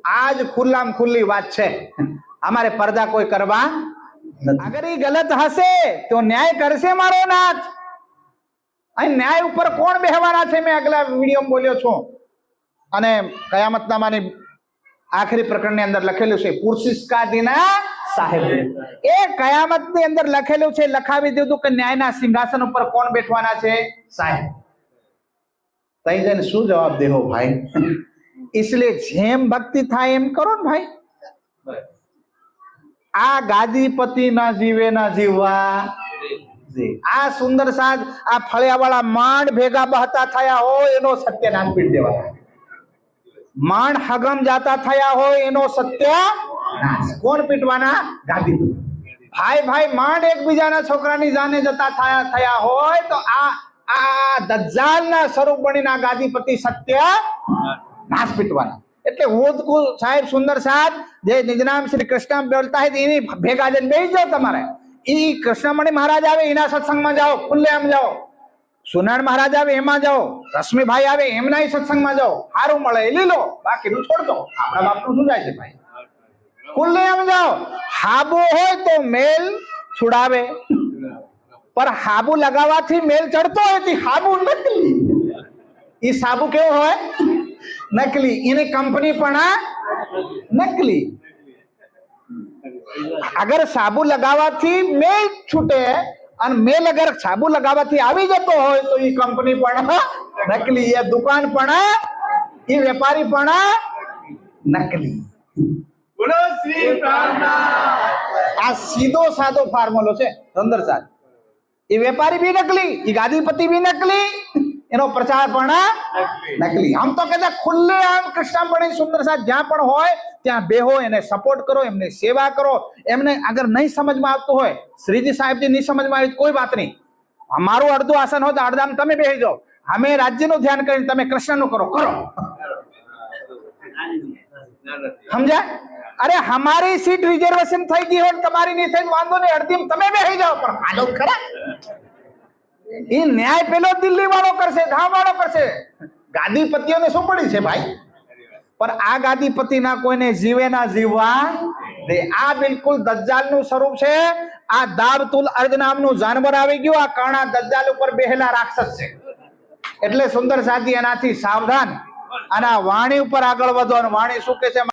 आज खुल्लाम खुल्ली बात छे, हमारे पर्दा कोई करवा अगर ये गलत हसे तो न्याय करशे मारो नाथ। न्याय ऊपर कोण बेहवाना छे मैं अगला वीडियो में बोल्यो छूं। अने कयामतनामानी आखरी प्रकरण ने अंदर लखेलू छे पुरसिस्का दीना साहेब ए कयामत ने अंदर लखेलू छे लखावी दीधुं के न्यायना सिंहासन ऊपर कोण बेठवाना छे साहेब। तई जने शुं जवाब देवो भाई? इसलिए जेम भक्ति थाय एम करो ने भाई। आ गादीपति ना जीवे ना जीवा आ सुंदर साज आ फळियावाळा मांड भेगा बहता थया हो एनो सत्यानाश पीट देवा। मांड हगम जाता थया हो एनो सत्यानाश कोण पीटवाना? गादीपति। भाई भाई मांड एकबीजाना छोकरानी जाने जता थया होय तो आ दज्जालना स्वरूप बनीना गादीपति सत्यानाश पीटवाना। એટલે હોદકુ સાહેબ સુંદર સાહેબ જે નિજનામ શ્રી કૃષ્ણ બોલતા હે એની ભેગા જઈને બેસી જાઓ। તમારે ઈ કૃષ્ણમણી મહારાજ આવે એના સત્સંગમાં જાઓ, ખુલ્લે આમ જાઓ। સુનાણ મહારાજ આવે એમાં જાઓ, રશ્મિભાઈ આવે એમના સત્સંગમાં જાઓ, સારું મળે એ લઈ લો, બાકીનું છોડ દો। આપણા બાપનું શું જાય છે ભાઈ? ખુલ્લે આમ જાઓ। હાબુ હોય તો મેલ છોડાવે, પર હાબુ લગાવવાથી મેલ ચડતો હોય તો હાબુ નકલી। ઈ સાબુ કેવો હોય? नकली। इन्हें कंपनी पड़ा नकली। अगर साबु लगावा थी मेल छूटे और मेल अगर साबु लगावा थी आवी जतो हो तो ये कंपनी पड़ा नकली, ये दुकान पड़ा, ये व्यापारी पड़ा नकली। बोलो श्री प्रार्थना। आ सीधो सादो फार्मूलो छे सुंदर साहब। ये व्यापारी भी नकली, ये गादीपति भी नकली, एनो प्रचार पण नकली। हम तो कहता खुले आम कृष्णमणी सुंदर साहब ज्यां पण होय त्यां बेहो, एने सपोर्ट करो, एमने सेवा करो। एमने अगर नहीं समझ में आवतुं होय, श्रीजी साहेब जी नहीं समझ में आवे कोई बात नहीं, हमारो अर्धो आसन हो तो अर्धाम तमे बेही जाओ, हमें राज्यનું ध्यान કરીને તમે કૃષ્ણનું કરો समझा? अरे हमारी सीट रिजर्वेशन થઈ ગઈ હોય તમારી નહીં થઈ વાંધો નહીં, અડધીમ તમે બેહી જાઓ, પણ હાલો ખરા ये न्याय पेलो दिल्ली वालों करसे, धाम वालों करसे। गादीपतियों ने शू पड़ी छे भाई? पर आ गादीपति ना कोई ने जीवे ना जीवा दे। आ बिल्कुल दज्जाल नु स्वरूप छे। आ दाबतुल अर्ज नामनु जानवर आवी गयो, आ काणा दज्जाल ऊपर बेहेला राक्षस छे। એટલે સુંદર સાથી એનાથી સાવધાન અને વાણી ઉપર આગળ વધો। વાણી શું કહે છે?